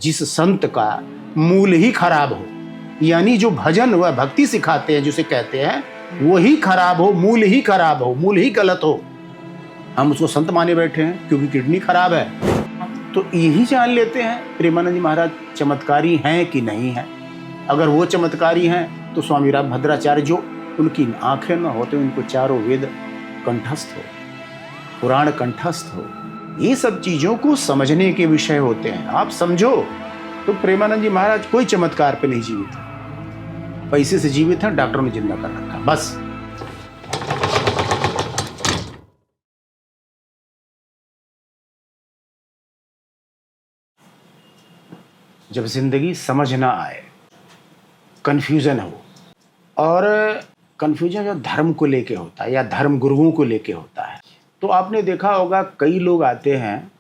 जिस संत का मूल ही खराब हो, यानी जो भजन व भक्ति सिखाते हैं जिसे कहते हैं वही खराब हो, मूल ही खराब हो, मूल ही गलत हो, हम उसको संत माने बैठे हैं क्योंकि किडनी खराब है। तो यही जान लेते हैं प्रेमानंद जी महाराज चमत्कारी हैं कि नहीं हैं। अगर वो चमत्कारी हैं तो स्वामी रामभद्राचार्य जो उनकी आंखें न हो तो उनको चारों वेद कंठस्थ हो, पुराण कंठस्थ हो, ये सब चीजों को समझने के विषय होते हैं। आप समझो तो प्रेमानंद जी महाराज कोई चमत्कार पे नहीं जीवित है, पैसे से जीवित हैं, डॉक्टरों ने जिंदा कर रखा बस। जब जिंदगी समझ ना आए, कंफ्यूजन हो, और कंफ्यूजन जो धर्म को लेके होता है या धर्म गुरुओं को लेके होता है, तो आपने देखा होगा कई लोग आते हैं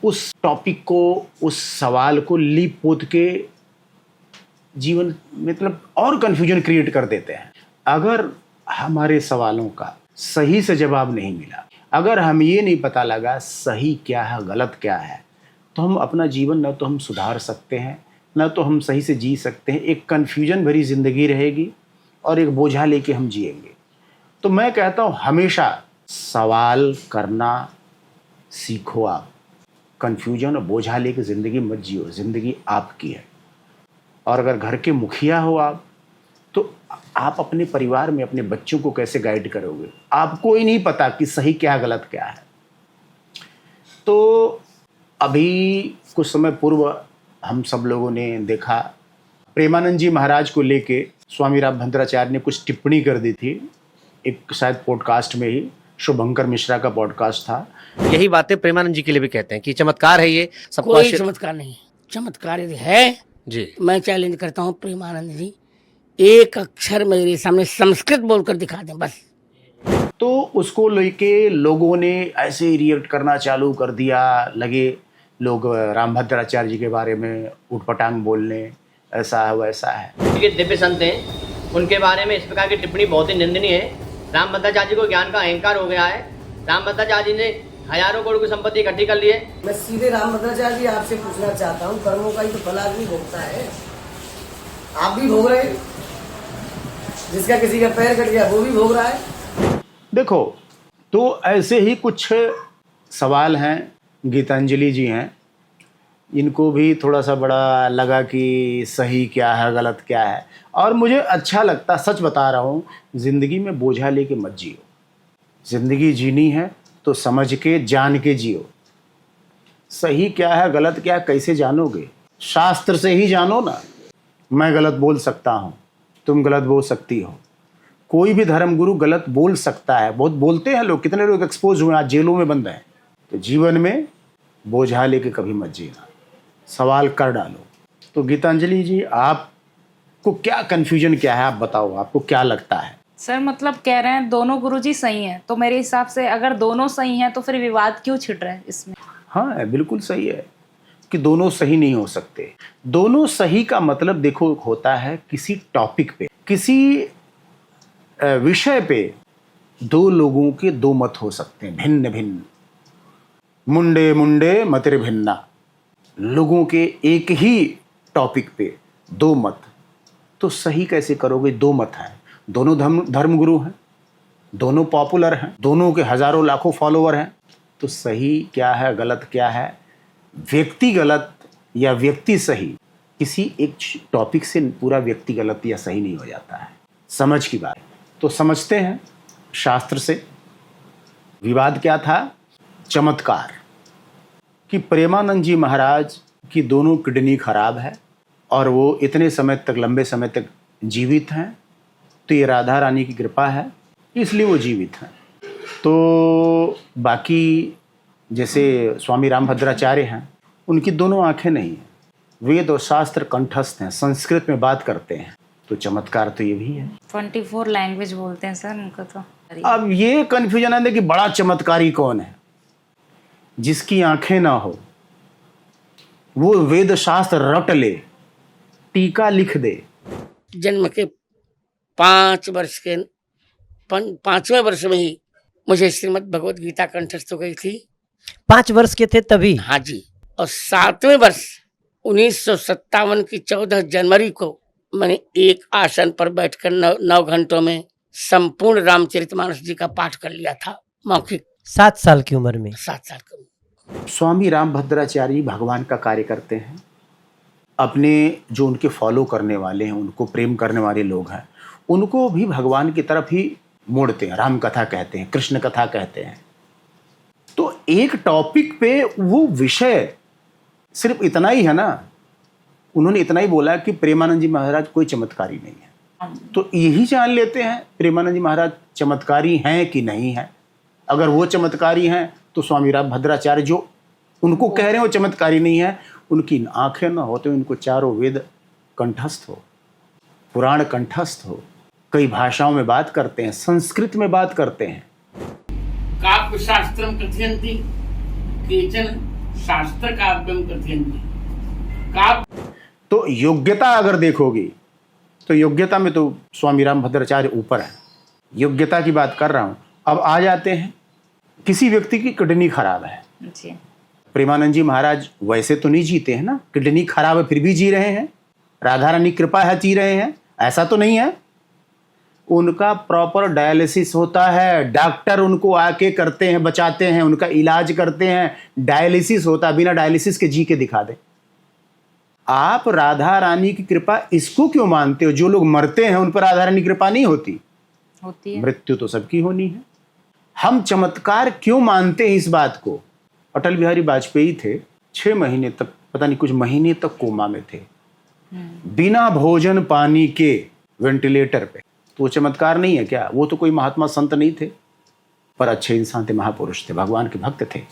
उस टॉपिक को, उस सवाल को लीप पोत के जीवन मतलब और कंफ्यूजन क्रिएट कर देते हैं। अगर हमारे सवालों का सही से जवाब नहीं मिला, अगर हम ये नहीं पता लगा सही क्या है गलत क्या है, तो हम अपना जीवन न तो हम सुधार सकते हैं, न तो हम सही से जी सकते हैं। एक कन्फ्यूजन भरी जिंदगी रहेगी और एक बोझा लेके हम जिएंगे। तो मैं कहता हूँ हमेशा सवाल करना सीखो। आप कन्फ्यूजन और बोझा लेके ज़िंदगी मत जियो, ज़िंदगी आपकी है। और अगर घर के मुखिया हो आप, तो आप अपने परिवार में अपने बच्चों को कैसे गाइड करोगे? आपको ही नहीं पता कि सही क्या गलत क्या है। तो अभी कुछ समय पूर्व हम सब लोगों ने देखा प्रेमानंद जी महाराज को लेके स्वामी रामभद्राचार्य ने कुछ टिप्पणी कर दी थी, एक शायद पॉडकास्ट में ही, शुभंकर मिश्रा का पॉडकास्ट था। यही बातें प्रेमानंद जी के लिए भी कहते हैं कि चमत्कार है ये, सबको कोई चमत्कार नहीं, चमत्कार यदि है जी, मैं चैलेंज करता हूँ प्रेमानंद जी एक अक्षर मेरे सामने संस्कृत बोलकर दिखा दें बस। तो उसको लेके लोगों ने ऐसे रिएक्ट करना चालू कर दिया, लगे लोग रामभद्राचार्य जी के बारे में उठपटांग बोलने, ऐसा है वैसा है। ये दिव्य संत हैं, उनके बारे में इस प्रकार की टिप्पणी बहुत ही निंदनीय है। रामभद्राचार्य जी को ज्ञान का अहंकार हो गया है। रामभद्राचार्य जी ने हजारों करोड़ की संपत्ति इकट्ठी कर ली है। मैं सीधे रामभद्राचार्य जी आपसे पूछना चाहता हूँ, कर्मों का ही तो फल आदमी भोगता है, आप भी भोग रहे हैं, जिसका किसी का पैर कट गया वो भी भोग रहा है। देखो, तो ऐसे ही कुछ सवाल हैं, गीतांजलि जी हैं, इनको भी थोड़ा सा बड़ा लगा कि सही क्या है गलत क्या है। और मुझे अच्छा लगता, सच बता रहा हूँ, ज़िंदगी में बोझा लेके मत जियो। ज़िंदगी जीनी है तो समझ के जान के जियो। सही क्या है गलत क्या है कैसे जानोगे? शास्त्र से ही जानो ना। मैं गलत बोल सकता हूँ, तुम गलत बोल सकती हो, कोई भी धर्मगुरु गलत बोल सकता है। बहुत बोलते हैं लोग, कितने लोग एक्सपोज हुए, आज जेलों में बंद हैं। तो जीवन में बोझा लेके कभी मत जीना, सवाल कर डालो। तो गीतांजलि जी, आपको क्या कन्फ्यूजन क्या है, आप बताओ, आपको क्या लगता है? सर मतलब कह रहे हैं दोनों गुरुजी सही हैं, तो मेरे हिसाब से अगर दोनों सही हैं तो फिर विवाद क्यों छिड़ रहा है इसमें? हाँ, बिल्कुल सही है कि दोनों सही नहीं हो सकते। दोनों सही का मतलब देखो होता है किसी टॉपिक पे, किसी विषय पे दो लोगों के दो मत हो सकते हैं, भिन्न भिन्न। मुंडे मुंडे मतिर भिन्ना, लोगों के एक ही टॉपिक पे दो मत, तो सही कैसे करोगे? दो मत हैं, दोनों धर्मगुरु हैं, दोनों पॉपुलर हैं, दोनों के हजारों लाखों फॉलोअर हैं, तो सही क्या है गलत क्या है? व्यक्ति गलत या व्यक्ति सही, किसी एक टॉपिक से पूरा व्यक्ति गलत या सही नहीं हो जाता है। समझ की बात। तो समझते हैं शास्त्र से। विवाद क्या था? चमत्कार, कि प्रेमानंद जी महाराज की दोनों किडनी खराब है और वो इतने समय तक, लंबे समय तक जीवित हैं। तो ये राधा रानी की कृपा है, इसलिए वो जीवित हैं। तो बाकी जैसे स्वामी रामभद्राचार्य हैं, उनकी दोनों आंखें नहीं हैं, वेद और शास्त्र कंठस्थ हैं, संस्कृत में बात करते हैं, तो चमत्कार तो ये भी है। 24 लैंग्वेज बोलते हैं सर उनको। तो अब ये कन्फ्यूजन है कि बड़ा चमत्कारी कौन है? जिसकी आंखें ना हो, वो वेद शास्त्र रट ले, टीका लिख दे। जन्म के 5 वर्ष के 5वें वर्ष में ही मुझे श्रीमद् भगवत गीता कंठस्थ हो गई थी। 5 वर्ष के थे तभी? हाँ जी। और 7वें वर्ष 1957 की 14 जनवरी को मैंने एक आसन पर बैठकर 9 घंटों में संपूर्ण रामचरितमानस जी का पाठ कर लिया था, मौखिक। 7 साल की उम्र में। 7 साल की उम्र। स्वामी रामभद्राचार्य जी भगवान का कार्य करते हैं। अपने जो उनके फॉलो करने वाले हैं, उनको प्रेम करने वाले लोग हैं, उनको भी भगवान की तरफ ही मोड़ते हैं। राम कथा कहते हैं, कृष्ण कथा कहते हैं। तो एक टॉपिक पे वो विषय सिर्फ इतना ही है ना, उन्होंने इतना ही बोला कि प्रेमानंद जी महाराज कोई चमत्कारी नहीं है। तो यही जान लेते हैं प्रेमानंद जी महाराज चमत्कारी हैं कि नहीं है। अगर वो चमत्कारी हैं तो स्वामी रामभद्राचार्य जो उनको कह रहे हैं वो चमत्कारी नहीं है, उनकी आंखें ना होते, उनको चारों वेद कंठस्थ हो, पुराण कंठस्थ हो, कई भाषाओं में बात करते हैं, संस्कृत में बात करते हैं। काव्य शास्त्रम कथयन्ति, केचन शास्त्र काव्यम कथयन्ति। तो योग्यता अगर देखोगी तो योग्यता में तो स्वामी रामभद्राचार्य ऊपर है। योग्यता की बात कर रहा हूं। अब आ जाते हैं, किसी व्यक्ति की किडनी खराब है, जी। प्रेमानंद जी महाराज वैसे तो नहीं जीते हैं ना, किडनी खराब है फिर भी जी रहे हैं, राधा रानी कृपा है जी रहे हैं, ऐसा तो नहीं है। उनका प्रॉपर डायलिसिस होता है, डॉक्टर उनको आके करते हैं, बचाते हैं, उनका इलाज करते हैं, डायलिसिस होता है। बिना डायलिसिस के जी के दिखा दे। आप राधा रानी की कृपा इसको क्यों मानते हो? जो लोग मरते हैं उन पर राधा रानी की कृपा नहीं होती है। मृत्यु तो सबकी होनी है। हम चमत्कार क्यों मानते हैं इस बात को? अटल बिहारी वाजपेयी थे, 6 महीने तक, पता नहीं कुछ महीने तक कोमा में थे, बिना भोजन पानी के वेंटिलेटर पे। तो वो चमत्कार नहीं है क्या? वो तो कोई महात्मा संत नहीं थे, पर अच्छे इंसान थे, महापुरुष थे, भगवान के भक्त थे।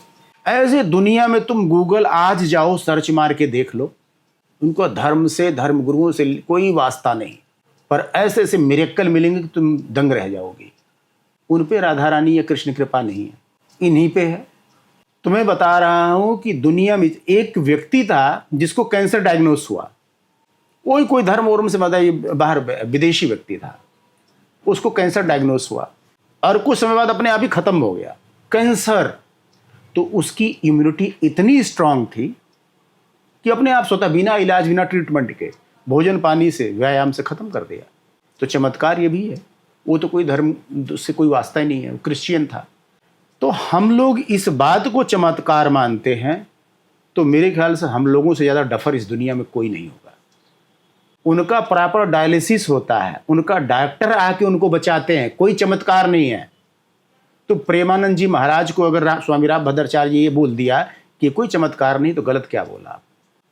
ऐसे दुनिया में तुम गूगल आज जाओ, सर्च मार के देख लो, उनको धर्म से, धर्म गुरुओं से कोई वास्ता नहीं, पर ऐसे ऐसे मिरेकल मिलेंगे कि तुम दंग रह जाओगे। उन पे राधा रानी या कृष्ण कृपा नहीं है, इन्हीं पे है। तुम्हें बता रहा हूं कि दुनिया में एक व्यक्ति था जिसको कैंसर डायग्नोस हुआ, कोई धर्म वर्म से बताइए, बाहर विदेशी व्यक्ति था, उसको कैंसर डायग्नोस हुआ और कुछ समय बाद अपने आप ही खत्म हो गया कैंसर। तो उसकी इम्यूनिटी इतनी स्ट्रांग थी कि अपने आप स्वतः बिना इलाज, बिना ट्रीटमेंट के, भोजन पानी से, व्यायाम से खत्म कर दिया। तो चमत्कार ये भी है। वो तो कोई धर्म से कोई वास्ता ही नहीं है, वो क्रिश्चियन था। तो हम लोग इस बात को चमत्कार मानते हैं, तो मेरे ख्याल से हम लोगों से ज़्यादा डफर इस दुनिया में कोई नहीं होगा। उनका प्रॉपर डायलिसिस होता है, उनका डॉक्टर आके उनको बचाते हैं, कोई चमत्कार नहीं है। तो प्रेमानंद जी महाराज को अगर स्वामी रामभद्राचार्य जी ये बोल दिया कि कोई चमत्कार नहीं, तो गलत क्या बोला?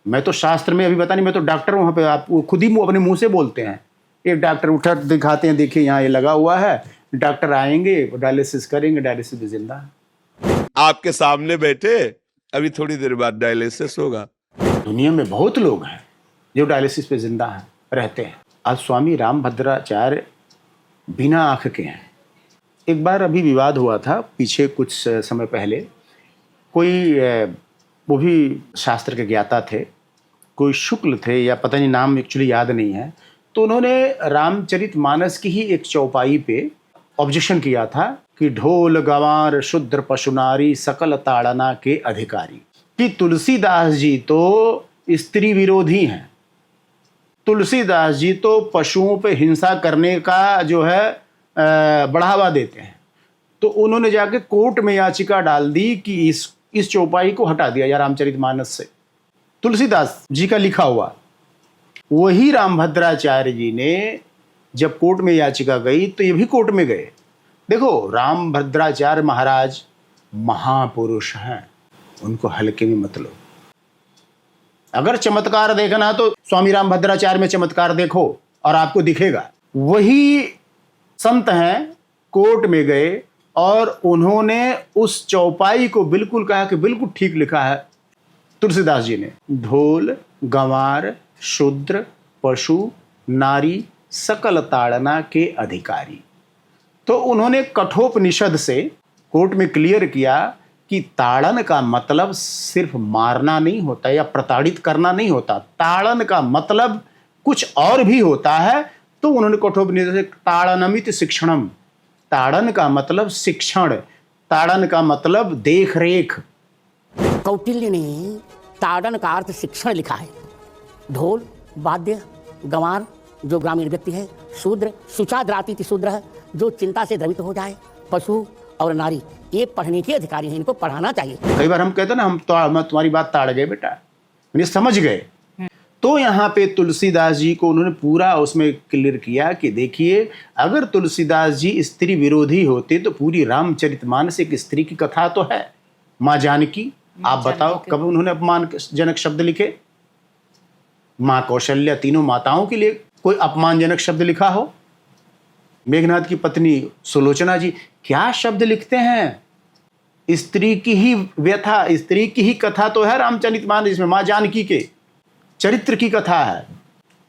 मैं तो शास्त्र में अभी बता नहीं, मैं तो डॉक्टर वहाँ पे, आप खुद ही अपने मुंह से बोलते हैं। एक डॉक्टर उठा दिखाते हैं, देखिए यहाँ ये लगा हुआ है, डॉक्टर आएंगे, डायलिसिस करेंगे, डायलिसिस भी जिंदा है। आपके सामने बैठे, अभी थोड़ी देर बाद डायलिसिस होगा। दुनिया में बहुत लोग हैं जो डायलिसिस पे जिंदा हैं, रहते हैं। आज स्वामी रामभद्राचार्य बिना आँख के हैं। एक बार अभी विवाद हुआ था पीछे कुछ समय पहले, कोई वो भी शास्त्र के ज्ञाता थे, कोई शुक्ल थे या पता नहीं, नाम एक्चुअली याद नहीं है। तो उन्होंने रामचरितमानस की ही एक चौपाई पे ऑब्जेक्शन किया था कि ढोल गंवार शूद्र पशुनारी सकल ताड़ना के अधिकारी, कि तुलसीदास जी तो स्त्री विरोधी हैं, तुलसीदास जी तो पशुओं पे हिंसा करने का जो है बढ़ावा देते हैं। तो उन्होंने जाके कोर्ट में याचिका डाल दी कि इस चौपाई को हटा दिया या रामचरितमानस से, तुलसीदास जी का लिखा हुआ। वही रामभद्राचार्य जी ने जब कोर्ट में याचिका गई तो ये भी कोर्ट में गए। देखो, रामभद्राचार्य महाराज महापुरुष हैं, उनको हल्के में मत लो। अगर चमत्कार देखना तो स्वामी रामभद्राचार्य में चमत्कार देखो और आपको दिखेगा। वही संत हैं, कोर्ट में गए और उन्होंने उस चौपाई को बिल्कुल कहा कि बिल्कुल ठीक लिखा है तुलसीदास जी ने, ढोल गंवार शूद्र पशु नारी सकल ताड़ना के अधिकारी। तो उन्होंने कठोपनिषद से कोर्ट में क्लियर किया कि ताड़न का मतलब सिर्फ मारना नहीं होता या प्रताड़ित करना नहीं होता, ताड़न का मतलब कुछ और भी होता है। तो उन्होंने कठोपनिषद से ताड़नमित शिक्षणम, ताड़न का मतलब शिक्षण, ताड़न का मतलब देख रेख। कौटिल्य ने ताड़न का अर्थ शिक्षण लिखा है। ढोल वाद्य गंवार जो ग्रामीण व्यक्ति है, शूद्र शुचाद्राती शूद्र है जो चिंता से द्रवित हो जाए, पशु और नारी ये पढ़ने के अधिकारी हैं, इनको पढ़ाना चाहिए। कई बार हम कहते हैं ना हम तुम्हारी बात ताड़ गए बेटा, ये समझ गए। तो यहाँ पे तुलसीदास जी को उन्होंने पूरा उसमें क्लियर किया कि देखिए अगर तुलसीदास जी स्त्री विरोधी होते तो पूरी रामचरितमानस एक स्त्री की कथा तो है, माँ जानकी। आप बताओ कब उन्होंने अपमानजनक शब्द लिखे? माँ कौशल्या, तीनों माताओं के लिए कोई अपमानजनक शब्द लिखा हो? मेघनाथ की पत्नी सुलोचना जी क्या शब्द लिखते हैं? स्त्री की ही व्यथा, स्त्री की ही कथा तो है रामचरितमानस, इसमें माँ जानकी के चरित्र की कथा है,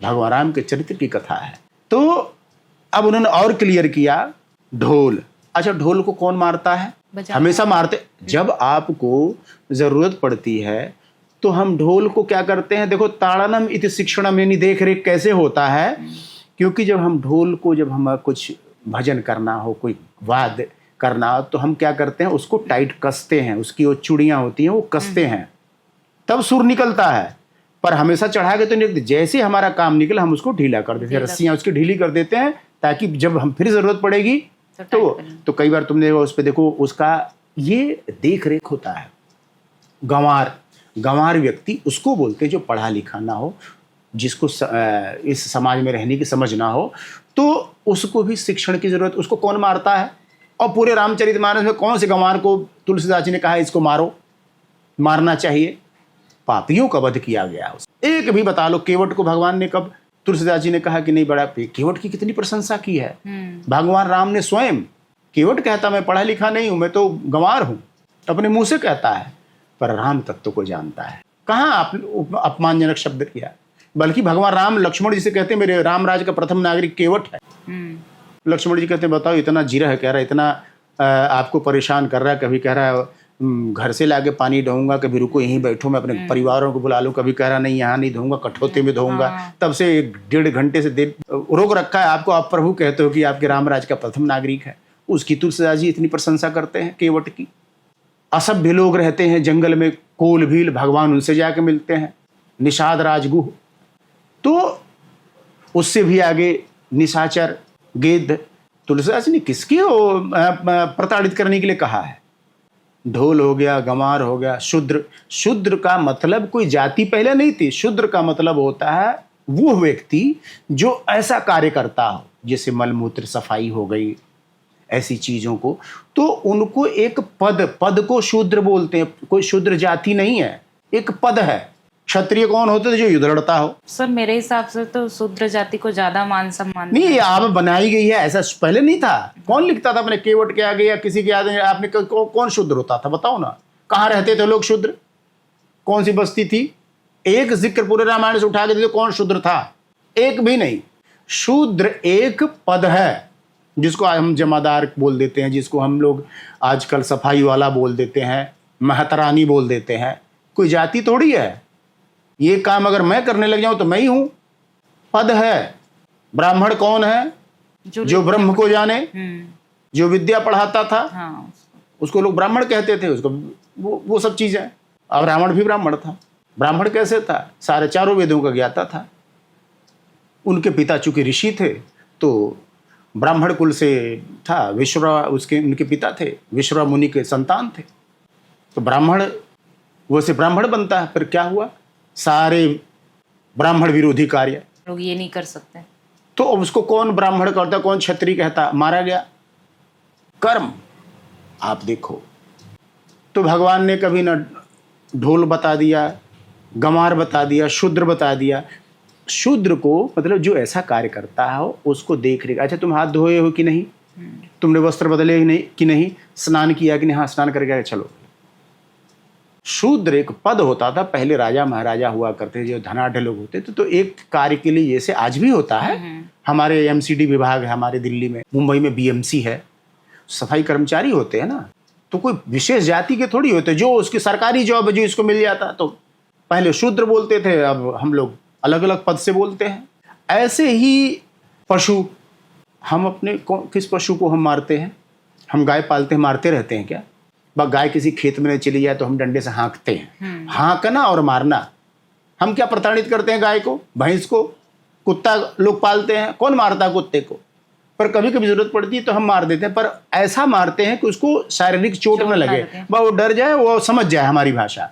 भगवान राम के चरित्र की कथा है। तो अब उन्होंने और क्लियर किया ढोल। अच्छा, ढोल को कौन मारता है? हमेशा मारते। जब आपको जरूरत पड़ती है तो हम ढोल को क्या करते हैं? देखो ताड़नम इति शिक्षणम, यानी देख रेख कैसे होता है। क्योंकि जब हम ढोल को, जब हम कुछ भजन करना हो, कोई वाद्य करना हो, तो हम क्या करते हैं? उसको टाइट कसते हैं, उसकी वो चूड़ियाँ होती हैं वो कसते हैं, तब सुर निकलता है। पर हमेशा चढ़ा के तो नहीं, जैसे हमारा काम निकले हम उसको ढीला कर देते हैं, रस्सियाँ उसकी ढीली कर देते हैं, ताकि जब हम फिर जरूरत पड़ेगी तो कई बार तुमने उस पर देखो, उसका ये देख रेख होता है। गंवार व्यक्ति उसको बोलते हैं जो पढ़ा लिखा ना हो, जिसको इस समाज में रहने की समझ ना हो, तो उसको भी शिक्षण की जरूरत। उसको कौन मारता है? और पूरे रामचरितमानस में कौन से गंवार को तुलसीदास जी ने कहा इसको मारो, मारना चाहिए? पापियों का वध किया गया। एक भी बता लो केवट को भगवान ने कब तुलसीदास जी ने कहा कि नहीं बड़ा? केवट की कितनी प्रशंसा की है भगवान राम ने स्वयं। केवट कहता मैं पढ़ा लिखा नहीं हूं, मैं तो गंवार हूं, अपने मुंह से कहता है, पर राम तत्व को जानता है। कहाँ आपने अपमानजनक शब्द किया? बल्कि भगवान राम लक्ष्मण जी से कहते हैं मेरे रामराज का प्रथम नागरिक केवट है। लक्ष्मण जी कहते हैं बताओ इतना जीरा है, कह रहा है इतना आपको परेशान कर रहा है, कभी कह रहा है घर से लाके पानी ढोऊंगा, कभी रुको यहीं बैठो मैं अपने परिवारों को बुला लूं, कभी कह रहा नहीं यहाँ नहीं धोऊंगा, कठौते में धोऊंगा। तब से 1.5 घंटे से रोक रखा है आपको, आप प्रभु कहते हो कि आपके रामराज का प्रथम नागरिक है। उसकी तुलसीदास जी इतनी प्रशंसा करते हैं केवट की। असभ्य लोग रहते हैं जंगल में, कोल भील, भगवान उनसे जाके मिलते हैं, निषाद राजगुह, तो उससे भी आगे निशाचर गिद्ध। तुलसीदास ने किसकी प्रताड़ित करने के लिए कहा है? ढोल हो गया, गंवार हो गया, शूद्र। शूद्र का मतलब कोई जाति पहले नहीं थी। शूद्र का मतलब होता है वो व्यक्ति जो ऐसा कार्य करता हो, जैसे मलमूत्र सफाई हो गई, ऐसी चीजों को, तो उनको एक पद को शूद्र बोलते हैं। कोई शूद्र जाति नहीं है, एक पद है। क्षत्रिय कौन होते थे? जो युद्ध लड़ता हो। सर मेरे हिसाब से तो शूद्र जाति को ज्यादा मान सम्मान नहीं, आप बनाई गई है, ऐसा पहले नहीं था। कौन लिखता था अपने केवट के आगे या किसी के आगे? आपने कौन शूद्र होता था बताओ ना? कहाँ रहते थे लोग शूद्र? कौन सी बस्ती थी? एक जिक्र पूरे रामायण से उठा के दे, कौन शूद्र था? एक भी नहीं। शूद्र एक पद है, जिसको हम जमादार बोल देते हैं, जिसको हम लोग आजकल सफाई वाला बोल देते हैं, महतरानी बोल देते हैं। कोई जाति थोड़ी है। ये काम अगर मैं करने लग जाऊं तो मैं ही हूं, पद है। ब्राह्मण कौन है? जो ब्रह्म को जाने, जो विद्या पढ़ाता था, हाँ, उसको लोग ब्राह्मण कहते थे। उसको वो सब चीजें। अब रावण भी ब्राह्मण था। ब्राह्मण कैसे था? सारे चारों वेदों का ज्ञाता था। उनके पिता चूंकि ऋषि थे तो ब्राह्मण कुल से था। उनके पिता थे विश्वा मुनि के संतान थे, तो ब्राह्मण वो से ब्राह्मण बनता है। फिर क्या हुआ? सारे ब्राह्मण विरोधी कार्य लोग ये नहीं कर सकते। तो अब उसको कौन ब्राह्मण कहता, कौन क्षत्रिय कहता? मारा गया। कर्म आप देखो, तो भगवान ने कभी न ढोल बता दिया, गंवार बता दिया, शूद्र बता दिया। शूद्र को मतलब जो ऐसा कार्य करता हो उसको देख रेख। अच्छा, तुम हाथ धोए हो कि नहीं? तुमने वस्त्र बदले कि नहीं? स्नान किया कि नहीं? हाँ, स्नान करके चलो। शूद्र एक पद होता था। पहले राजा महाराजा हुआ करते थे, जो धनाढ़ लोग होते थे, तो एक कार्य के लिए, जैसे आज भी होता है, हमारे एमसीडी विभाग है हमारे दिल्ली में, मुंबई में बीएमसी है, सफाई कर्मचारी होते हैं ना, तो कोई विशेष जाति के थोड़ी होते, जो उसकी सरकारी जॉब है जो इसको मिल जाता। तो पहले शूद्र बोलते थे, अब हम लोग अलग अलग पद से बोलते हैं। ऐसे ही पशु, हम अपने किस पशु को हम मारते हैं? हम गाय पालते हैं, मारते रहते हैं क्या? गाय किसी खेत में चली जाए तो हम डंडे से हाँकते हैं। हाँकना और मारना हम क्या प्रताड़ित करते हैं गाय को, भैंस को, कुत्ता लोग पालते हैं, कौन मारता है कुत्ते को? पर कभी कभी जरूरत पड़ती है तो हम मार देते हैं, पर ऐसा मारते हैं कि उसको शारीरिक चोट न लगे, वो डर जाए, वो समझ जाए हमारी भाषा।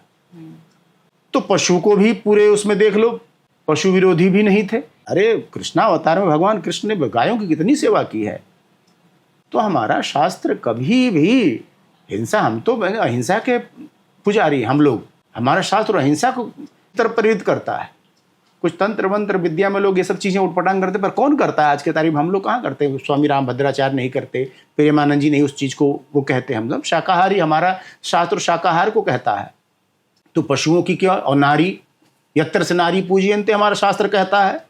तो पशु को भी पूरे उसमें देख लो, पशु विरोधी भी नहीं थे। अरे कृष्णावतार में भगवान कृष्ण ने गायों की कितनी सेवा की है। तो हमारा शास्त्र कभी भी हिंसा, हम तो अहिंसा के पुजारी हम लोग, हमारा शास्त्र अहिंसा को तरफ प्रेरित करता है। कुछ तंत्र मंत्र विद्या में लोग ये सब चीजें उटपटांग करते, पर कौन करता है आज के तारीफ? हम लोग कहाँ करते हैं? स्वामी रामभद्राचार्य नहीं करते, प्रेमानंद जी नहीं उस चीज को वो कहते हैं। हम लोग शाकाहारी, हमारा शास्त्र शाकाहार को कहता है। तो पशुओं की क्या, और नारी यत्र से नारी पूजयन्ते हमारा शास्त्र कहता है।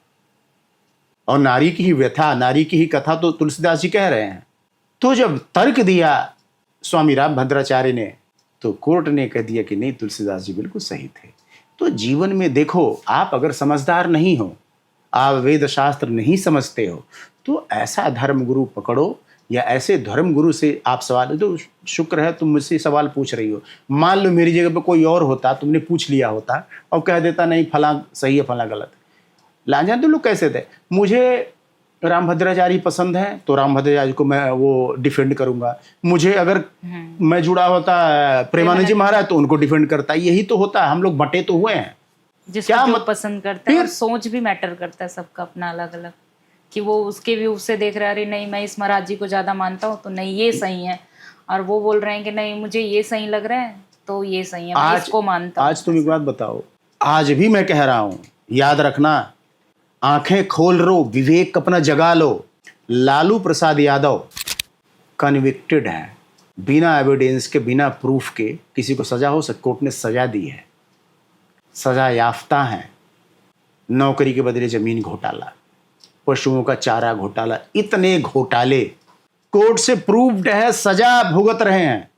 और नारी की ही व्यथा, नारी की ही कथा तो तुलसीदास जी कह रहे हैं। तो जब तर्क दिया स्वामी रामभद्राचार्य ने, तो कोर्ट ने कह दिया कि नहीं, तुलसीदास जी बिल्कुल सही थे। तो जीवन में देखो, आप अगर समझदार नहीं हो, आप वेद शास्त्र नहीं समझते हो, तो ऐसा धर्म गुरु पकड़ो, या ऐसे धर्म गुरु से आप सवाल, तो शुक्र है तुम मुझसे सवाल पूछ रही हो। मान लो मेरी जगह पे कोई और होता, तुमने पूछ लिया होता और कह देता नहीं फला सही है फला गलत। लांजान तो लोग कैसे थे, मुझे रामभद्राचार्य पसंद है तो रामभद्राचार्य को मैं वो डिफेंड करूंगा, मुझे अगर मैं जुड़ा होता प्रेमानंद जी महाराज तो उनको डिफेंड करता। यही तो होता है, हम लोग बटे तो हुए हैं। जिसको जो पसंद करता है, और सोच भी मैटर करता है सबका अपना अलग अलग, कि वो उसके व्यू से देख रहा है, अरे नहीं मैं इस महाराज जी को ज्यादा मानता हूँ तो नहीं ये सही है, और वो बोल रहे हैं कि नहीं मुझे ये सही लग रहा है तो ये सही है, मैं इसको मानता हूँ। आज तुम एक बात बताओ, आज भी मैं कह रहा हूँ, याद रखना, आंखें खोल लो, विवेक अपना जगा लो। लालू प्रसाद यादव कन्विक्टेड है, बिना एविडेंस के, बिना प्रूफ के किसी को सजा हो सकती, कोर्ट ने सजा दी है, सजा याफ्ता है। नौकरी के बदले जमीन घोटाला, पशुओं का चारा घोटाला, इतने घोटाले कोर्ट से प्रूव्ड है, सजा भुगत रहे हैं।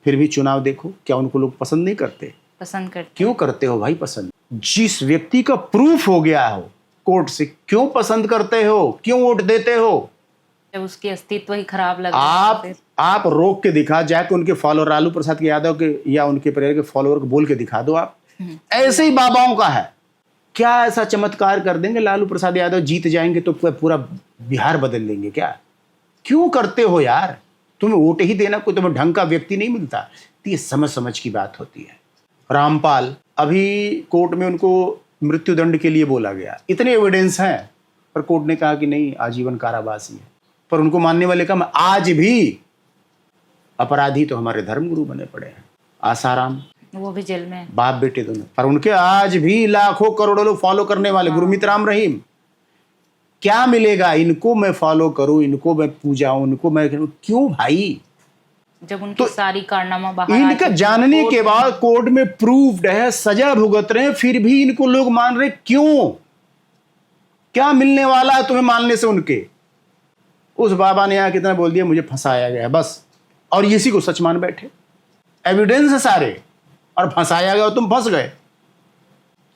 फिर भी चुनाव देखो, क्या उनको लोग पसंद नहीं करते? पसंद करते। क्यों करते हो भाई पसंद? जिस व्यक्ति का प्रूफ हो गया हो कोर्ट से, क्यों पसंद करते हो, क्यों वोट देते हो? जब उसकी अस्तित्व ही खराब लग आप रोक के दिखा, जाके उनके फॉलोअर लालू प्रसाद के यादव के या उनके प्रेरक के फॉलोअर को बोल के दिखा दो आप। ऐसे ही बाबाओं का है, क्या ऐसा चमत्कार कर देंगे लालू प्रसाद यादव जीत जाएंगे तो पूरा बिहार बदल देंगे क्या? क्यों करते हो यार? तुम्हें वोट ही देना, कोई तुम्हें ढंग का व्यक्ति नहीं मिलता। तो ये समझ की बात होती है। रामपाल, अभी कोर्ट में उनको मृत्युदंड के लिए बोला गया, इतने एविडेंस हैं, पर कोर्ट ने कहा कि नहीं आजीवन कारावास ही है। पर उनको मानने वाले कम, आज भी अपराधी तो हमारे धर्मगुरु बने पड़े हैं। आसाराम, वो भी जेल में, बाप बेटे दोनों, पर उनके आज भी लाखों करोड़ों लोग फॉलो करने वाले। गुरमीत राम रहीम, क्या मिलेगा? इनको मैं फॉलो करूं, इनको मैं पूजाऊं, इनको मैं क्यों भाई? जब उनकी तो सारी कारनामा बाहर इनका जानने के बाद कोर्ट में प्रूव्ड है, सजा भुगत रहे हैं, फिर भी इनको लोग मान रहे, क्यों? क्या मिलने वाला है तुम्हें मानने से उनके? उस बाबा ने यहाँ कितना बोल दिया, मुझे फंसाया गया बस, और इसी को सच मान बैठे। एविडेंस है सारे, और फंसाया गया और तुम फंस गए।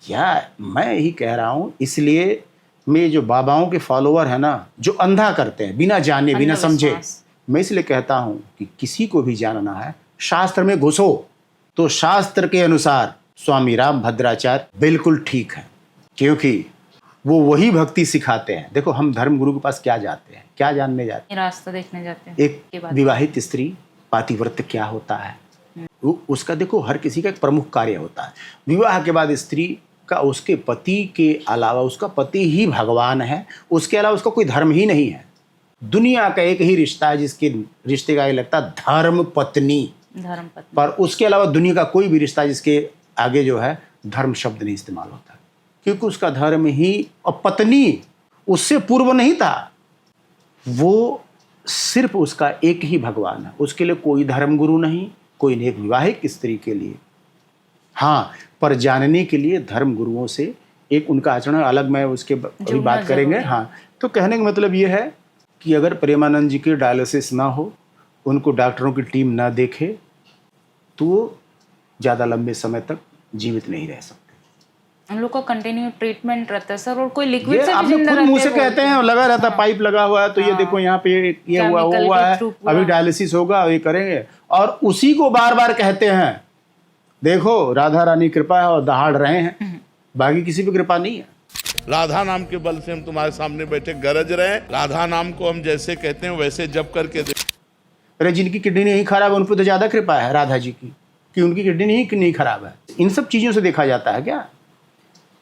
क्या मैं यही कह रहा हूं, इसलिए मैं जो बाबाओं के फॉलोअर है ना, जो अंधा करते हैं बिना जाने बिना समझे, मैं इसलिए कहता हूं कि किसी को भी जानना है, शास्त्र में घुसो तो शास्त्र के अनुसार स्वामी रामभद्राचार्य बिल्कुल ठीक है, क्योंकि वो वही भक्ति सिखाते हैं। देखो हम धर्म गुरु के पास क्या जाते हैं, क्या जानने जाते हैं? रास्ता देखने जाते हैं। एक विवाहित स्त्री, पातिव्रत्य क्या होता है, उसका देखो हर किसी का एक प्रमुख कार्य होता है। विवाह के बाद स्त्री का उसके पति के अलावा, उसका पति ही भगवान है, उसके अलावा उसका कोई धर्म ही नहीं है। दुनिया का एक ही रिश्ता है जिसके रिश्ते का ये लगता है धर्म पत्नी, पर उसके अलावा दुनिया का कोई भी रिश्ता जिसके आगे जो है धर्म शब्द नहीं इस्तेमाल होता, क्योंकि उसका धर्म ही, और पत्नी उससे पूर्व नहीं था, वो सिर्फ उसका एक ही भगवान है। उसके लिए कोई धर्म गुरु नहीं, कोई नेक विवाहिक स्त्री के लिए। हाँ, पर जानने के लिए धर्म गुरुओं से एक उनका आचरण अलग, मैं उसके अभी बात करेंगे। हाँ, तो कहने का मतलब ये है कि अगर प्रेमानंद जी के डायलिसिस ना हो, उनको डॉक्टरों की टीम ना देखे, तो वो ज़्यादा लंबे समय तक जीवित नहीं रह सकते। हम लोग का कंटिन्यू ट्रीटमेंट रहता है सर, और कोई लिक्विड से आप लोग खुद मुंह से कहते हैं लगा रहता है, पाइप लगा हुआ है, तो ये देखो यहाँ पे ये हुआ है, अभी डायलिसिस होगा, ये करेंगे, और उसी को बार बार कहते हैं। देखो राधा रानी कृपा है और दहाड़ रहे हैं, बाकी किसी पे कृपा नहीं है। राधा नाम के बल से हम तुम्हारे सामने बैठे गरज रहे हैं। राधा नाम को हम जैसे कहते हैं वैसे जप करके अरे जिनकी किडनी नहीं खराब है उन पर तो ज़्यादा कृपा है राधा जी की, कि उनकी किडनी नहीं खराब है। इन सब चीज़ों से देखा जाता है क्या।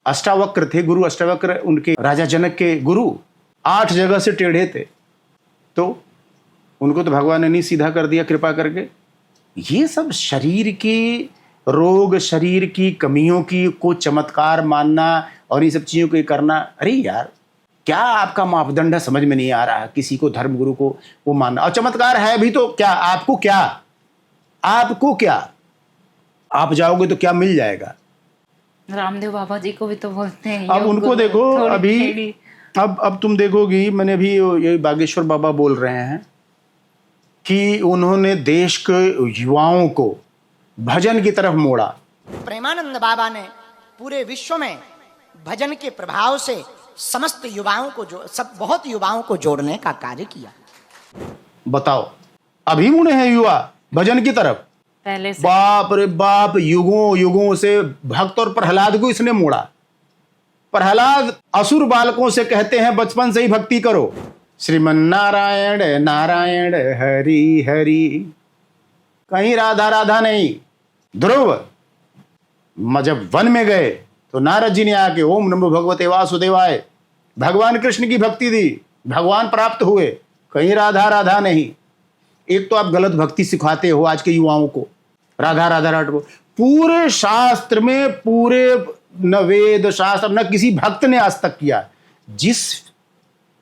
अष्टावक्र थे गुरु, अष्टावक्र उनके राजा जनक के गुरु 8 जगह से टेढ़े थे, तो उनको तो भगवान ने नहीं सीधा कर दिया कृपा करके। ये सब शरीर की रोग, शरीर की कमियों की को चमत्कार मानना और इन सब चीज़ों को करना, अरे यार क्या आपका मापदंड है समझ में नहीं आ रहा है। किसी को धर्मगुरु को वो मानना, और चमत्कार है भी तो क्या, आपको क्या आप जाओगे तो क्या मिल जाएगा। रामदेव बाबा जी को भी तो बोलते हैं। अब उनको देखो, अभी अब तुम देखोगी, मैंने भी ये बागेश्वर बाबा बोल रहे हैं कि उन्होंने देश के युवाओं को भजन की तरफ मोड़ा। प्रेमानंद बाबा ने पूरे विश्व में भजन के प्रभाव से समस्त युवाओं को बहुत युवाओं को जोड़ने का कार्य किया। बताओ, अभी मुड़े हैं युवा भजन की तरफ। पहले से बाप रे बाप, युगों से भक्त और प्रहलाद को इसने मोड़ा। प्रहलाद असुर बालकों से कहते हैं बचपन से ही भक्ति करो, श्रीमन नारायण नारायण हरि हरि, कहीं राधा राधा नहीं। ध्रुव जब वन में गए तो नारद जी ने आके ओम नमो भगवते वासुदेवाय भगवान कृष्ण की भक्ति दी, भगवान प्राप्त हुए, कहीं राधा राधा नहीं। एक तो आप गलत भक्ति सिखाते हो आज के युवाओं को, राधा राधा राधा। पूरे शास्त्र में, पूरे न वेद शास्त्र न किसी भक्त ने आज तक किया। जिस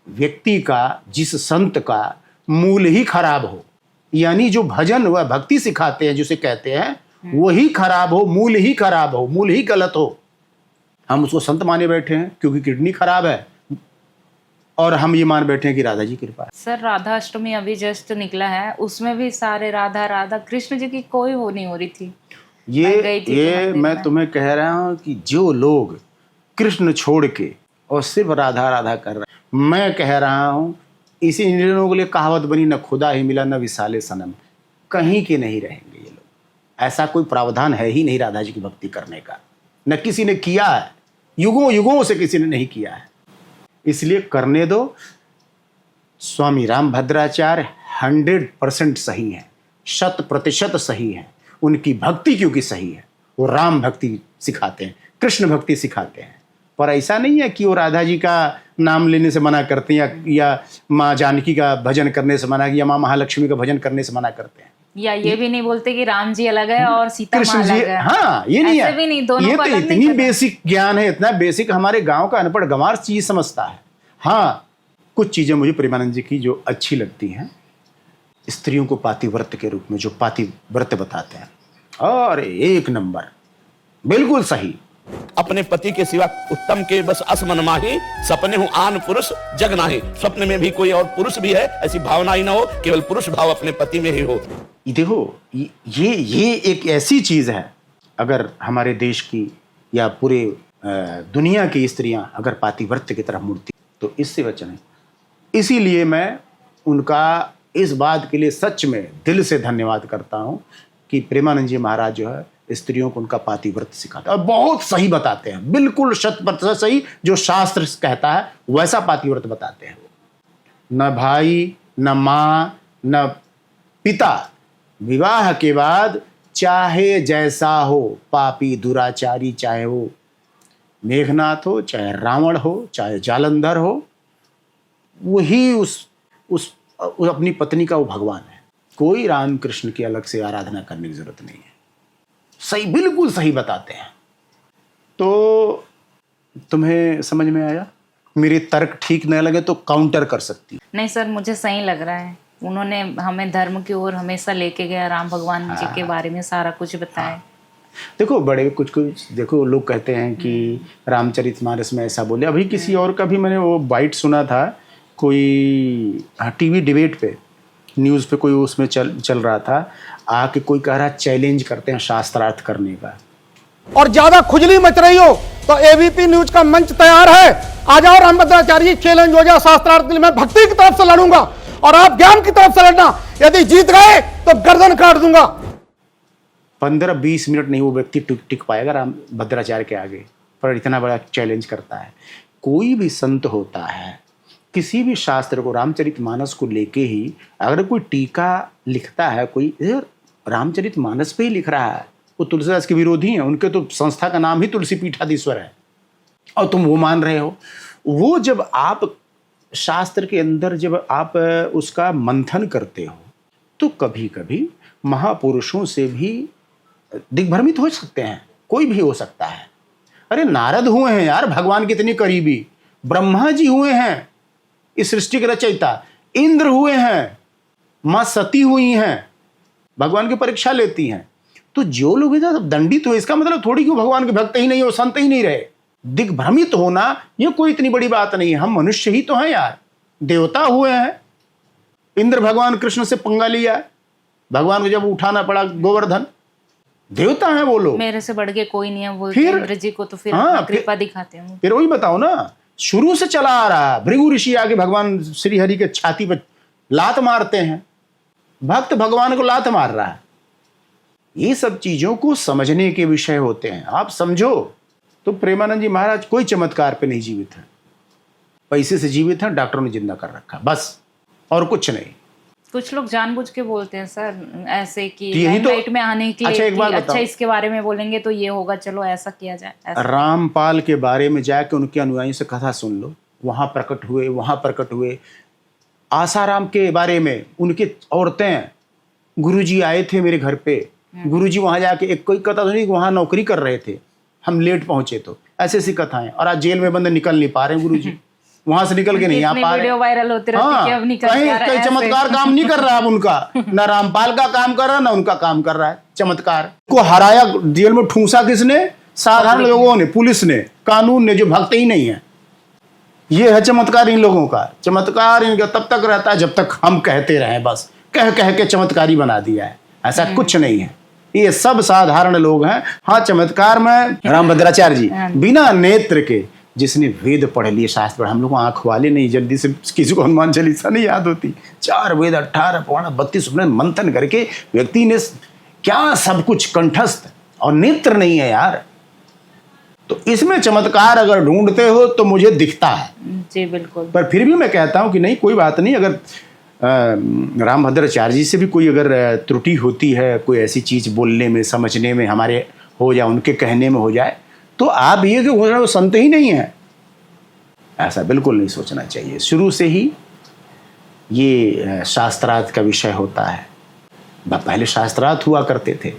व्यक्ति का, जिस संत का मूल ही खराब हो, यानी जो भजन व भक्ति सिखाते हैं जिसे कहते हैं वही खराब हो, मूल ही खराब हो, मूल ही गलत हो, हम उसको संत माने बैठे हैं क्योंकि किडनी खराब है, और हम ये मान बैठे हैं कि राधा जी कृपा है। सर राधा अष्टमी अभी जस्ट निकला है, उसमें भी सारे राधा राधा, कृष्ण जी की कोई वो नहीं हो रही थी। मैं तुम्हें कह रहा हूँ कि जो लोग कृष्ण छोड़ के और सिर्फ राधा राधा कर रहे हैं, मैं कह रहा हूँ इसी इन लोगों के लिए कहावत बनी, न खुदा ही मिला न विसाले सनम, कहीं के नहीं रहेंगे ये लोग। ऐसा कोई प्रावधान है ही नहीं राधा जी की भक्ति करने का, न किसी ने किया है, युगों से किसी ने नहीं किया है। इसलिए करने दो। स्वामी रामभद्राचार्य 100% सही है, 100% सही है। उनकी भक्ति क्योंकि सही है, वो राम भक्ति सिखाते हैं, कृष्ण भक्ति सिखाते हैं। पर ऐसा नहीं है कि वो राधा जी का नाम लेने से मना करते हैं, या माँ जानकी का भजन करने से मना, या माँ महालक्ष्मी का भजन करने से मना करते हैं, या ये भी नहीं बोलते कि राम जी अलग है और सीता माँ अलग है। हाँ, ये नहीं है, भी नहीं, दोनों ये को तो अलग इतनी नहीं बेसिक ज्ञान है, इतना बेसिक हमारे गांव का अनपढ़ गंवार चीज समझता है। हाँ, कुछ चीजें मुझे प्रेमानंद जी की जो अच्छी लगती हैं, स्त्रियों को पातिव्रत के रूप में जो पातिव्रत बताते हैं, और 1 नंबर बिल्कुल सही। अपने पति के सिवा उत्तम के बस असमन माही, सपने हूं आन पुरुष जग नाही। स्वप्न में भी कोई और पुरुष भी है ऐसी भावना ही ना हो, केवल पुरुष भाव अपने पति में ही हो। देखो ये एक ऐसी चीज है, अगर हमारे देश की या पूरे दुनिया की स्त्रियां अगर पातिव्रत्य की तरफ मुड़ती तो इससे बचना है। इसीलिए मैं उनका इस बात के लिए सच में दिल से धन्यवाद करता हूं कि प्रेमानंद जी महाराज जो है स्त्रियों को उनका पातिव्रत सिखाते हैं और बहुत सही बताते हैं, बिल्कुल 100% सही, जो शास्त्र कहता है वैसा पातिव्रत बताते हैं। न भाई, न माँ, न पिता, विवाह के बाद चाहे जैसा हो, पापी दुराचारी, चाहे वो मेघनाथ हो, चाहे रावण हो, चाहे जालंधर हो, वही उस अपनी पत्नी का वो भगवान है। कोई राम कृष्ण की अलग से आराधना करने की जरूरत नहीं है। सही, बिल्कुल सही बताते हैं। तो तुम्हें समझ में आया? मेरे तर्क ठीक न लगे तो काउंटर कर सकती। नहीं सर, मुझे सही लग रहा है। उन्होंने हमें धर्म की ओर हमेशा लेके गया, राम भगवान जी के बारे में सारा कुछ बताया। देखो बड़े कुछ देखो, लोग कहते हैं कि रामचरितमानस में ऐसा बोले। अभी किसी और का भी मैंने वो बाइट सुना था, कोई टीवी डिबेट पे, न्यूज़ पे कोई उसमें चल रहा था, आके कोई कह रहा चैलेंज करते हैं शास्त्रार्थ करने का। और ज्यादा खुजली मच रही हो तो एबीपी न्यूज का मंच तैयार है, आ जाओ रामभद्राचार्य, चैलेंज हो जाए शास्त्रार्थ के लिए। मैं भक्ति की तरफ से लड़ूंगा और आप ज्ञान की तरफ से लड़ना। यदि जीत गए तो गर्दन काट दूंगा। 15-20 मिनट नहीं वो व्यक्ति टिक पाएगा रामभद्राचार्य के आगे। पर इतना बड़ा चैलेंज करता है। कोई भी संत होता है, किसी भी शास्त्र को, रामचरितमानस को लेके ही अगर कोई टीका लिखता है, कोई रामचरितमानस पे ही लिख रहा है, वो तुलसीदास के विरोधी हैं। उनके तो संस्था का नाम ही तुलसी पीठाधीश्वर है और तुम वो मान रहे हो। वो जब आप शास्त्र के अंदर जब आप उसका मंथन करते हो तो कभी कभी महापुरुषों से भी दिग्भ्रमित हो सकते हैं, कोई भी हो सकता है। अरे नारद हुए हैं यार भगवान के इतने करीबी, ब्रह्मा जी हुए हैं इस सृष्टि के रचयिता, इंद्र हुए हैं, माँ सती हुई हैं, भगवान की परीक्षा लेती हैं। तो जो लोग इधर दंडित हुए, इसका मतलब थोड़ी क्यों भगवान के भक्त ही नहीं हो, संत ही नहीं रहे। दिग्भ्रमित होना ये कोई इतनी बड़ी बात नहीं है। हम मनुष्य ही तो हैं यार, देवता हुए हैं। इंद्र भगवान कृष्ण से पंगा लिया, भगवान को जब उठाना पड़ा गोवर्धन, देवता हैं वो लोग। मेरे से बढ़ के कोई नहीं है, वो फिर इंद्र जी को तो फिर हाँ, अपनी कृपा दिखाते हैं। फिर वही बताओ ना, शुरू से चला आ रहा है। भृगु ऋषि आके भगवान श्री हरि के छाती पर लात मारते हैं, भक्त भगवान को लात मार रहा है। ये सब चीजों को समझने के विषय होते हैं। आप समझो तो प्रेमानंद जी महाराज कोई चमत्कार पे नहीं जीवित है, पैसे से जीवित हैं, डॉक्टरों ने जिंदा कर रखा बस, और कुछ नहीं। कुछ लोग जानबूझ के बोलते हैं सर ऐसे कि तो यही तो- लाइट में आने के लिए अच्छा, एक बात कि अच्छा बताओ। इसके बारे में बोलेंगे तो ये होगा, चलो ऐसा किया जाए ऐसा। रामपाल के बारे में जाके उनके अनुयायियों से कथा सुन लो, वहां प्रकट हुए, वहां प्रकट हुए। आसाराम के बारे में उनके औरतें, गुरुजी आए थे मेरे घर पे, गुरुजी वहां जाके एक कोई कथा सुनी, वहां नौकरी कर रहे थे, हम लेट पहुंचे, तो ऐसी ऐसी कथाएं। और आज जेल में बंद निकल नहीं पा रहे गुरुजी, वहां से निकल के नहीं आ पा रहे। वीडियो वायरल होते रहते कि अब निकल के आ रहा है कहीं ऐसे। चमत्कार काम नहीं कर रहा अब उनका, ना रामपाल का काम कर रहा, ना उनका काम कर रहा है चमत्कार। को हराया जेल में, ठूंसा किसने? साधारण लोगों ने, पुलिस ने, कानून ने, जो भक्त ही नहीं है। ये है चमत्कार इन लोगों का। चमत्कार इनका तब तक रहता है जब तक हम कहते रहे, बस कह कह के चमत्कारी बना दिया है। ऐसा कुछ नहीं है, ये सब साधारण लोग हैं। हाँ, चमत्कार में रामभद्राचार्य जी बिना नेत्र के, जिसने वेद पढ़ लिए, शास्त्र पढ़, हम लोग आंख वाले नहीं, जल्दी से किसी को हनुमान चालीसा नहीं याद होती। 4 वेद 18 पुराण 32 उपनिषद मंथन करके व्यक्ति ने क्या सब कुछ कंठस्थ, और नेत्र नहीं है यार। तो इसमें चमत्कार अगर ढूंढते हो तो मुझे दिखता है जी बिल्कुल। पर फिर भी मैं कहता हूं कि नहीं, कोई बात नहीं। अगर रामभद्राचार्य जी से भी कोई अगर त्रुटि होती है, कोई ऐसी चीज बोलने में, समझने में हमारे हो जाए, उनके कहने में हो जाए, तो आप ये कि वो संत ही नहीं है, ऐसा बिल्कुल नहीं सोचना चाहिए। शुरू से ही ये शास्त्रार्थ का विषय होता है। पहले शास्त्रार्थ हुआ करते थे।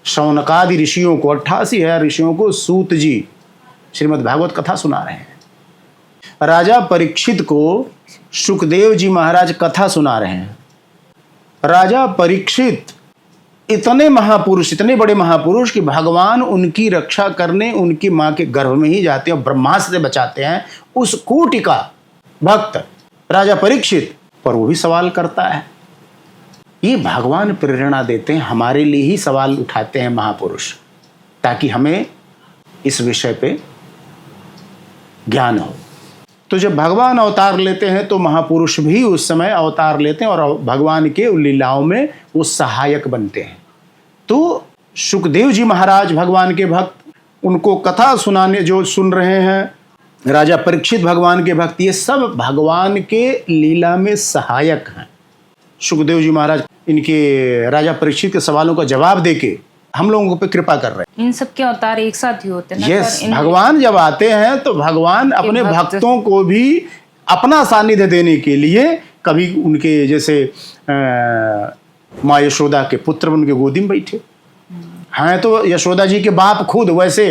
शौनकादि ऋषियों को, 88,000 ऋषियों को सूत जी श्रीमद् भागवत कथा सुना रहे हैं। राजा परीक्षित को सुखदेव जी महाराज कथा सुना रहे हैं। राजा परीक्षित इतने महापुरुष, इतने बड़े महापुरुष कि भगवान उनकी रक्षा करने उनकी मां के गर्भ में ही जाते हैं और ब्रह्मास्त्र से बचाते हैं। उस कोटि का भक्त राजा परीक्षित, पर वो भी सवाल करता है। ये भगवान प्रेरणा देते हैं, हमारे लिए ही सवाल उठाते हैं महापुरुष, ताकि हमें इस विषय पे ज्ञान हो। तो जब भगवान अवतार लेते हैं तो महापुरुष भी उस समय अवतार लेते हैं और भगवान के लीलाओं में वो सहायक बनते हैं। तो सुखदेव जी महाराज भगवान के भक्त, उनको कथा सुनाने जो सुन रहे हैं, राजा परीक्षित भगवान के भक्त, ये सब भगवान के लीला में सहायक हैं। सुखदेव जी महाराज इनके राजा परीक्षित के सवालों का जवाब देके हम लोगों पे कृपा कर रहे हैं। इन सब के अवतार एक साथ ही होते हैं ना यस, सर? भगवान जब आते हैं तो भगवान अपने भक्तों को भी अपना सानिध्य देने के लिए, कभी उनके जैसे माँ यशोदा के पुत्र उनके गोदी में बैठे हैं, तो यशोदा जी के बाप खुद वैसे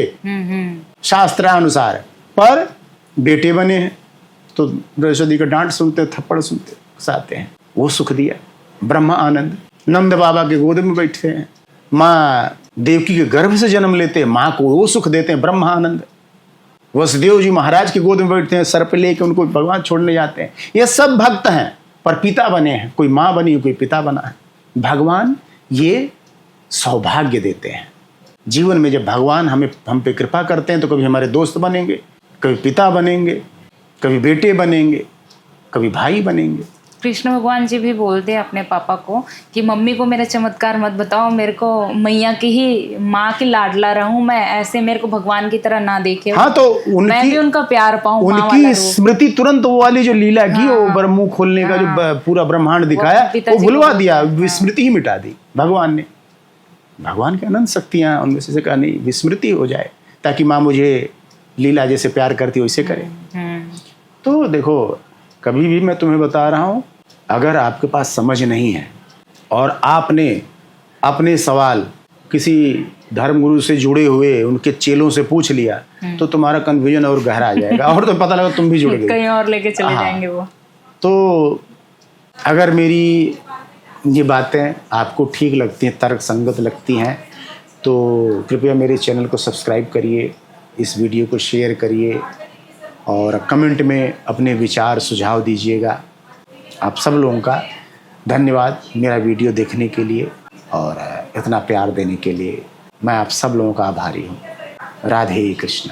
शास्त्रानुसार, पर बेटे बने हैं तो यशोदा जी का डांट सुनते, थप्पड़ सुनते, साते हैं। वो सुख दिया। ब्रह्मा आनंद नंद बाबा के गोद में बैठे हैं, माँ देवकी के गर्भ से जन्म लेते हैं, माँ को वो सुख देते हैं, ब्रह्मा आनंद। वसुदेव जी महाराज के गोद में बैठते हैं, सर पे लेके उनको भगवान छोड़ने जाते हैं। ये सब भक्त हैं पर पिता बने हैं, कोई माँ बनी, कोई पिता बना है। भगवान ये सौभाग्य देते हैं जीवन में। जब भगवान हम पे कृपा करते हैं तो कभी हमारे दोस्त बनेंगे, कभी पिता बनेंगे, कभी बेटे बनेंगे, कभी भाई बनेंगे। कृष्ण भगवान जी भी बोलते हैं अपने पापा को कि मम्मी को मेरा चमत्कार मत बताओ, मेरे को मैया की ही माँ की लाडला रहूं मैं, ऐसे मेरे को भगवान की तरह ना देखे। हाँ, तो मैं भी उनका प्यार पाऊं, माँ वाला उनकी रूप। स्मृति तुरंत वो वाली जो लीला की, वो मुंह खोलने का जो पूरा ब्रह्मांड दिखाया, वो भुलवा दिया, विस्मृति ही मिटा दी भगवान ने। भगवान की अनंत शक्तियां, उनमें से कहा नहीं विस्मृति हो जाए, ताकि माँ मुझे लीला जैसे प्यार करती वैसे करे। तो देखो, कभी भी मैं तुम्हें बता रहा हूँ, अगर आपके पास समझ नहीं है और आपने अपने सवाल किसी धर्मगुरु से जुड़े हुए उनके चेलों से पूछ लिया, तो तुम्हारा कन्फ्यूजन और गहरा आ जाएगा और तो पता लगा तुम भी जुड़ गए, कहीं और लेके चले जाएंगे वो। तो अगर मेरी ये बातें आपको ठीक लगती हैं, तर्क संगत लगती हैं, तो कृपया मेरे चैनल को सब्सक्राइब करिए, इस वीडियो को शेयर करिए और कमेंट में अपने विचार सुझाव दीजिएगा। आप सब लोगों का धन्यवाद मेरा वीडियो देखने के लिए और इतना प्यार देने के लिए। मैं आप सब लोगों का आभारी हूँ। राधे कृष्ण।